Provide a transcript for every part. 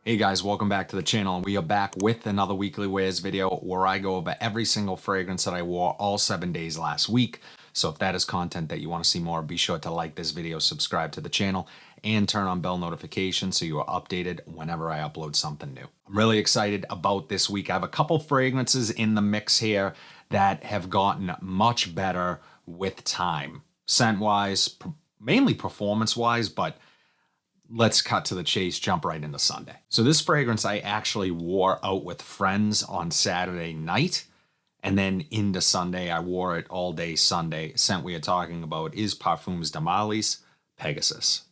Hey guys, welcome back to the channel. We are back with another weekly wears video where I go over every single fragrance that I wore all 7 days last week. So if that is content that you want to see more, be sure to like this video, subscribe to the channel, and turn on bell notifications so you are updated whenever I upload something new. I'm really excited about this week. I have a couple fragrances in the mix here that have gotten much better with time. Scent-wise, mainly performance-wise, but let's cut to the chase, jump right into Sunday. So this fragrance I actually wore out with friends on Saturday night, and then into Sunday. I wore it all day Sunday. Scent we are talking about is Parfums Pegasus.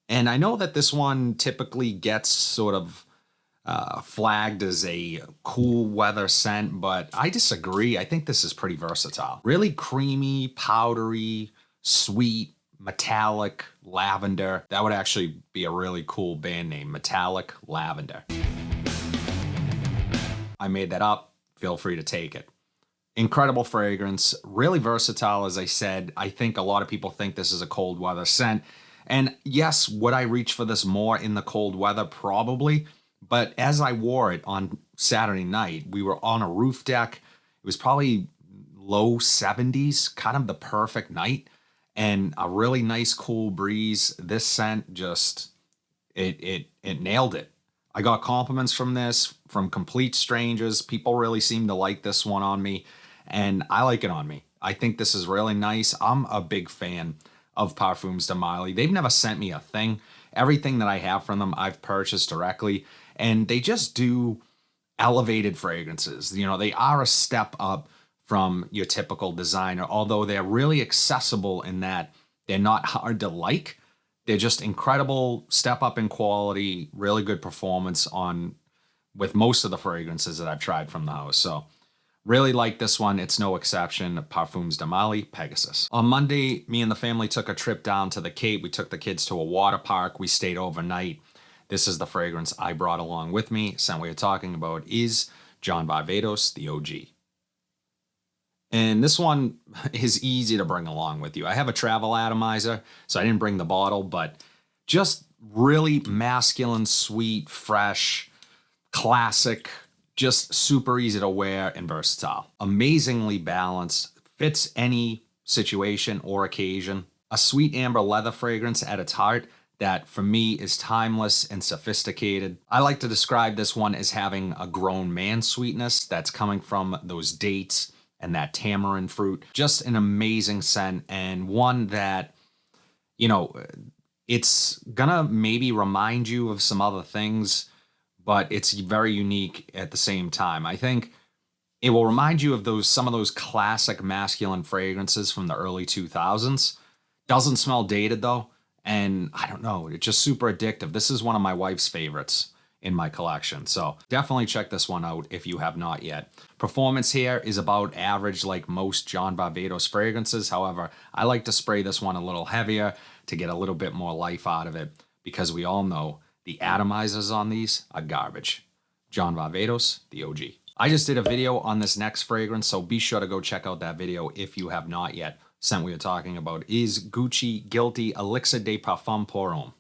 And I know that this one typically gets sort of flagged as a cool weather scent, but I disagree. I think this is pretty versatile. Really creamy, powdery, sweet, metallic lavender. That would actually be a really cool band name, Metallic Lavender. I made that up. Feel free to take it. Incredible fragrance, really versatile, as I said. I think a lot of people think this is a cold weather scent. And yes, would I reach for this more in the cold weather? Probably. But as I wore it on Saturday night, we were on a roof deck. It was probably low 70s, kind of the perfect night. And a really nice cool breeze. This scent just, it nailed it. I got compliments from this from complete strangers. People really seem to like this one on me, and I like it on me. I think this is really nice. I'm a big fan of Parfums They've never sent me a thing. Everything that I have from them, I've purchased directly, and they just do elevated fragrances. You know, they are a step up from your typical designer, although they're really accessible in that they're not hard to like. They're just incredible step up in quality, really good performance with most of the fragrances that I've tried from the house. So really like this one. It's no exception. Parfums Pegasus. On Monday, me and the family took a trip down to the Cape. We took the kids to a water park. We stayed overnight. This is the fragrance I brought along with me. Scent we are talking about is Varvatos, the OG. And this one is easy to bring along with you. I have a travel atomizer, so I didn't bring the bottle, but just really masculine, sweet, fresh, classic, just super easy to wear and versatile. Amazingly balanced, fits any situation or occasion. A sweet amber leather fragrance at its heart that for me is timeless and sophisticated. I like to describe this one as having a grown man sweetness that's coming from those dates and that tamarind fruit. Just an amazing scent, and one that, you know, it's gonna maybe remind you of some other things, but it's very unique at the same time. I think it will remind you of some of those classic masculine fragrances from the early 2000s. Doesn't smell dated though, and I don't know, it's just super addictive. This is one of my wife's favorites in my collection, so definitely check this one out if you have not yet. Performance here is about average like most John Varvatos fragrances. However, I like to spray this one a little heavier to get a little bit more life out of it, because we all know the atomizers on these are garbage. John Varvatos, the OG. I just did a video on this next fragrance, so be sure to go check out that video if you have not yet. Scent we are talking about is Gucci Guilty Elixir de Parfum Pour Homme.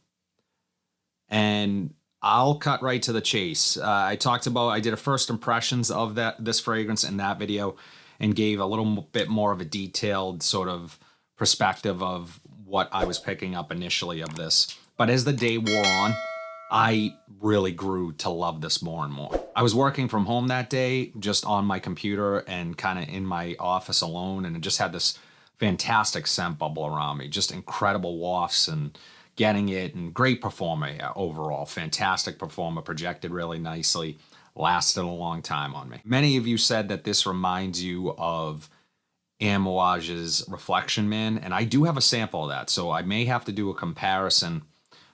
And I'll cut right to the chase. I did a first impressions of this fragrance in that video and gave a little bit more of a detailed sort of perspective of what I was picking up initially of this. But as the day wore on, I really grew to love this more and more. I was working from home that day, just on my computer and kind of in my office alone, and it just had this fantastic scent bubble around me, just incredible wafts and getting it, and great performer overall. Fantastic performer, projected really nicely, lasted a long time on me. Many of you said that this reminds you of Amouage's Reflection Man, and I do have a sample of that, so I may have to do a comparison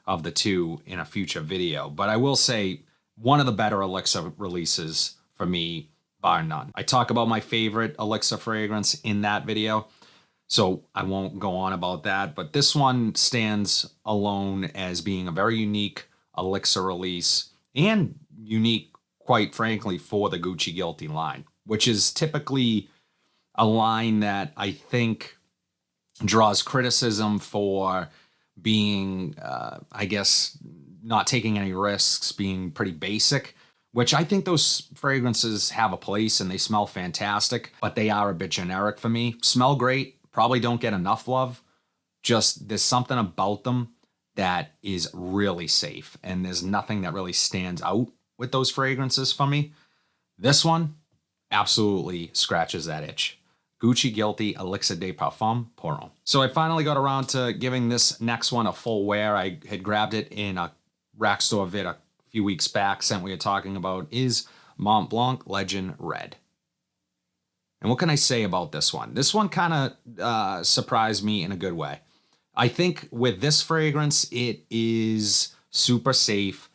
of the two in a future video. But I will say, one of the better Elixir releases for me, bar none. I talk about my favorite Elixir fragrance in that video, so I won't go on about that, but this one stands alone as being a very unique Elixir release, and unique, quite frankly, for the Gucci Guilty line, which is typically a line that I think draws criticism for being, I guess, not taking any risks, being pretty basic, which I think those fragrances have a place and they smell fantastic, but they are a bit generic for me. Smell great, probably don't get enough love. Just there's something about them that is really safe, and there's nothing that really stands out with those fragrances for me. This one absolutely scratches that itch. Gucci Guilty Elixir de Parfum Pour Homme. So I finally got around to giving this next one a full wear. I had grabbed it in a rack store vid a few weeks back. Scent we are talking about is Mont Blanc Legend Red. And what can I say about this one? This one kind of surprised me in a good way. I think with this fragrance, it is super safe,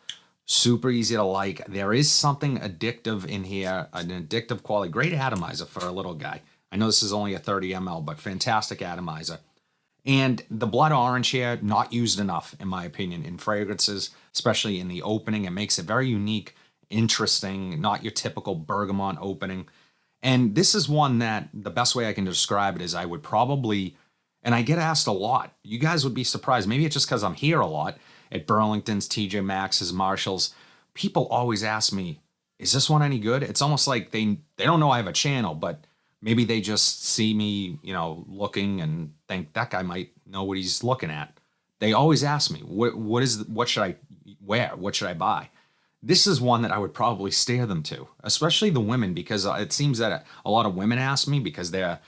super easy to like. There is something addictive in here, an addictive quality. Great atomizer for a little guy. I know this is only a 30 ml, but fantastic atomizer. And the blood orange here, not used enough, in my opinion, in fragrances, especially in the opening. It makes it very unique, interesting, not your typical bergamot opening. And this is one that the best way I can describe it is I would probably, and I get asked a lot. You guys would be surprised. Maybe it's just because I'm here a lot at Burlington's, TJ Maxx's, Marshall's. People always ask me, is this one any good? It's almost like they don't know I have a channel, but maybe they just see me, looking and think that guy might know what he's looking at. They always ask me, what should I wear? What should I buy? This is one that I would probably steer them to, especially the women, because it seems that a lot of women ask me because they're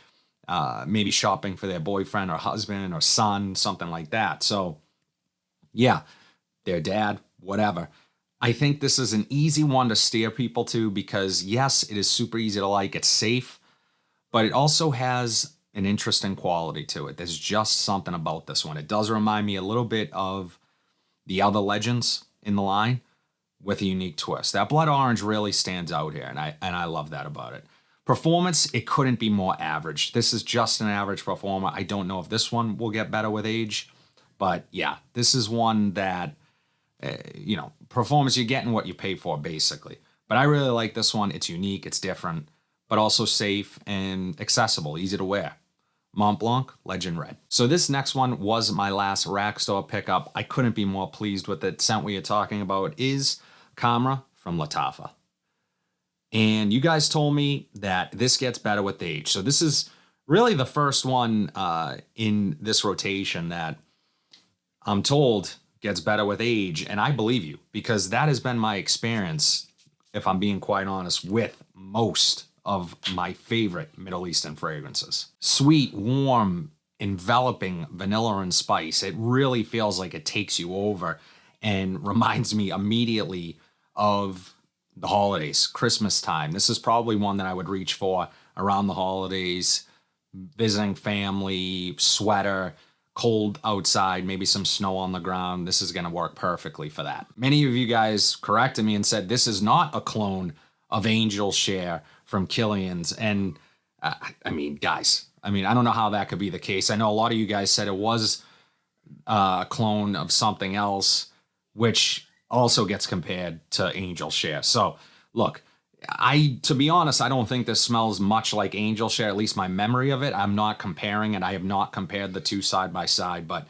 maybe shopping for their boyfriend or husband or son, something like that. So yeah, their dad, whatever. I think this is an easy one to steer people to because yes, it is super easy to like. It's safe, but it also has an interesting quality to it. There's just something about this one. It does remind me a little bit of the other legends in the line with a unique twist. That blood orange really stands out here, and I love that about it. Performance, it couldn't be more average. This is just an average performer. I don't know if this one will get better with age, but yeah, this is one that, performance, you're getting what you pay for, basically. But I really like this one. It's unique, it's different, but also safe and accessible, easy to wear. Mont Blanc Legend Red. So this next one was my last rack store pickup. I couldn't be more pleased with it. Scent we are talking about is Khamrah from Lattafa. And you guys told me that this gets better with age. So this is really the first one in this rotation that I'm told gets better with age. And I believe you, because that has been my experience, if I'm being quite honest, with most of my favorite Middle Eastern fragrances. Sweet, warm, enveloping vanilla and spice. It really feels like it takes you over and reminds me immediately of the holidays, Christmas time. This is probably one that I would reach for around the holidays, visiting family, sweater, cold outside, maybe some snow on the ground. This is going to work perfectly for that. Many of you guys corrected me and said this is not a clone of Angel Share from Killian's. And guys, I don't know how that could be the case. I know a lot of you guys said it was a clone of something else, which also gets compared to Angel Share. So look, to be honest, I don't think this smells much like Angel Share, at least my memory of it. I'm not comparing it. I have not compared the two side by side, but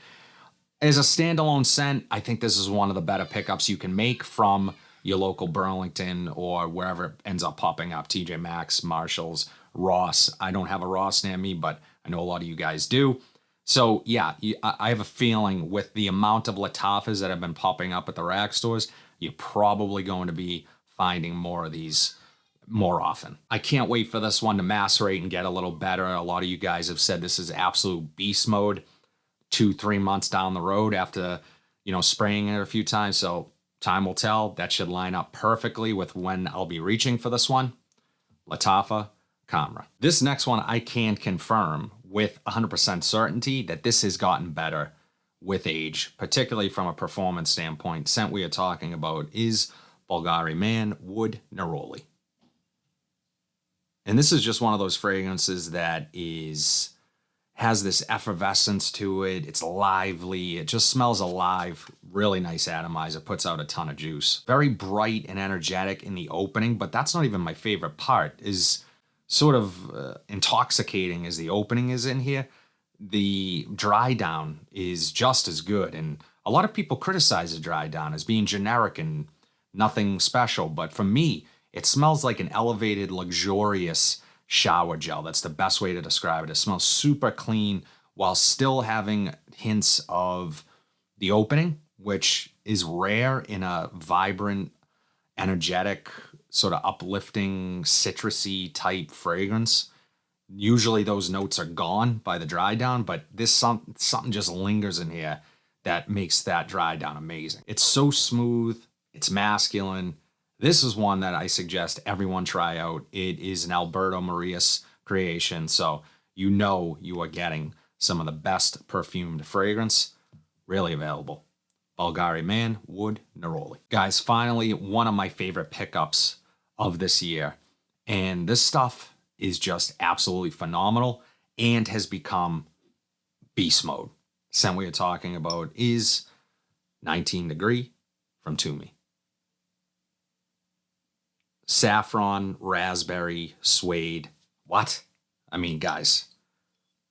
as a standalone scent, I think this is one of the better pickups you can make from your local Burlington or wherever it ends up popping up, TJ Maxx, Marshall's, Ross. I don't have a Ross near me, but I know a lot of you guys do. So yeah, I have a feeling with the amount of Lattafas that have been popping up at the rack stores, you're probably going to be finding more of these more often. I can't wait for this one to macerate and get a little better. A lot of you guys have said this is absolute beast mode 2-3 months down the road after, spraying it a few times. So time will tell. That should line up perfectly with when I'll be reaching for this one. Lattafa, Khamrah. This next one, I can confirm with 100% certainty that this has gotten better with age, particularly from a performance standpoint. Scent we are talking about is Bulgari Man Wood Neroli. And this is just one of those fragrances that has this effervescence to it. It's lively. It just smells alive. Really nice atomizer. Puts out a ton of juice. Very bright and energetic in the opening, but that's not even my favorite part. Is sort of intoxicating as the opening is in here. The dry down is just as good and A lot of people criticize the dry down as being generic and nothing special, but for me, it smells like an elevated, luxurious shower gel. That's the best way to describe it. It smells super clean while still having hints of the opening, which is rare in a vibrant, energetic, sort of uplifting, citrusy type fragrance. Usually those notes are gone by the dry down, but this something just lingers in here that makes that dry down amazing. It's so smooth. It's masculine. This is one that I suggest everyone try out. It is an Alberto Marias creation, so you know you are getting some of the best perfumed fragrance really available. Bulgari Man Wood Neroli. Guys, finally, one of my favorite pickups of this year. And this stuff is just absolutely phenomenal and has become beast mode. Scent we are talking about is 19 Degree from Tumi. Saffron, raspberry, suede. What? I mean, guys,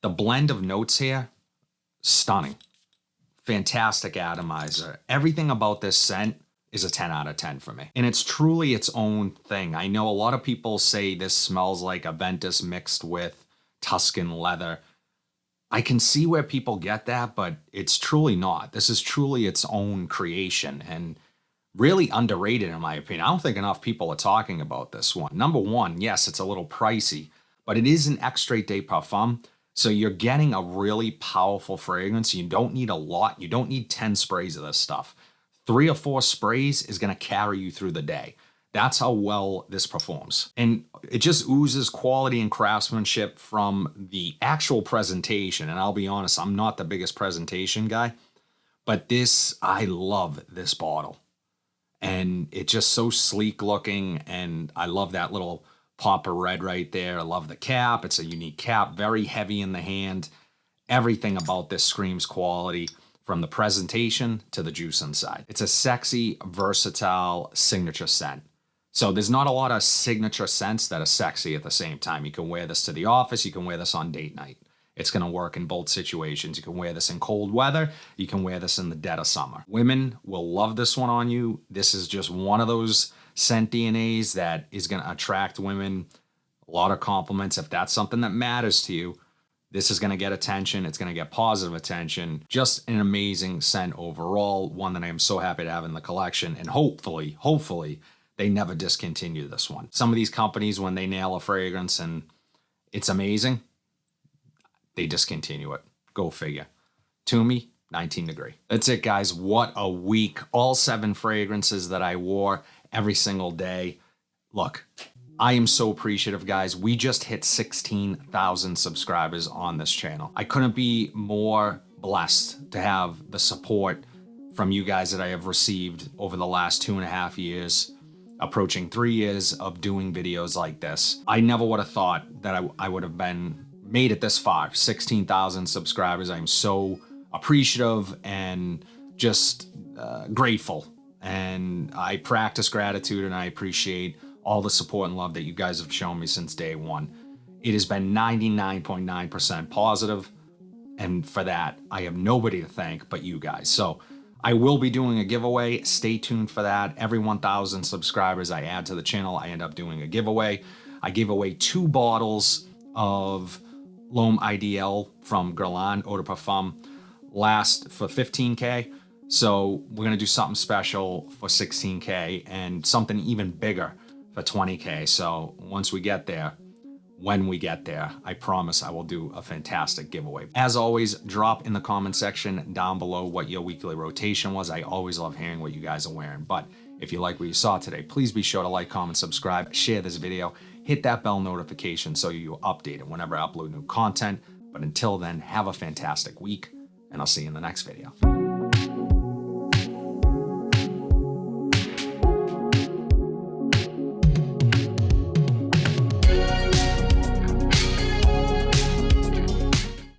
the blend of notes here, stunning. Fantastic atomizer. Everything about this scent is a 10 out of 10 for me. And it's truly its own thing. I know a lot of people say this smells like Aventus mixed with Tuscan leather. I can see where people get that, but it's truly not. This is truly its own creation and really underrated in my opinion. I don't think enough people are talking about this one. Number one, yes, it's a little pricey, but it is an extrait de parfum. So you're getting a really powerful fragrance. You don't need a lot. You don't need 10 sprays of this stuff. 3 or 4 sprays is going to carry you through the day. That's how well this performs. And it just oozes quality and craftsmanship from the actual presentation. And I'll be honest, I'm not the biggest presentation guy, but this, I love this bottle. And it's just so sleek looking. And I love that little pop of red right there. I love the cap. It's a unique cap, very heavy in the hand. Everything about this screams quality from the presentation to the juice inside. It's a sexy, versatile signature scent. So there's not a lot of signature scents that are sexy at the same time. You can wear this to the office. You can wear this on date night. It's going to work in both situations. You can wear this in cold weather. You can wear this in the dead of summer. Women will love this one on you. This is just one of those scent DNAs that is going to attract women. A lot of compliments. If that's something that matters to you, this is going to get attention. It's going to get positive attention. Just an amazing scent overall. One that I am so happy to have in the collection. And hopefully, they never discontinue this one. Some of these companies, when they nail a fragrance and it's amazing, they discontinue it. Go figure. Tumi, 19 Degree. That's it, guys. What a week. All 7 fragrances that I wore every single day. Look, I am so appreciative, guys. We just hit 16,000 subscribers on this channel. I couldn't be more blessed to have the support from you guys that I have received over the last 2.5 years, approaching 3 years of doing videos like this. I never would have thought that I would have made it this far. 16,000 subscribers. I'm so appreciative and just grateful. And I practice gratitude and I appreciate all the support and love that you guys have shown me since day one. It has been 99.9% positive, and for that, I have nobody to thank but you guys. So I will be doing a giveaway. Stay tuned for that. Every 1,000 subscribers I add to the channel, I end up doing a giveaway. I gave away 2 bottles of L'Homme Ideal from Guerlain Eau de Parfum last for 15K. So we're going to do something special for 16K and something even bigger for 20K. So once we get there, when we get there, I promise I will do a fantastic giveaway. As always, drop in the comment section down below what your weekly rotation was. I always love hearing what you guys are wearing. But if you like what you saw today, please be sure to like, comment, subscribe, share this video, hit that bell notification so you're updated whenever I upload new content. But until then, have a fantastic week, and I'll see you in the next video.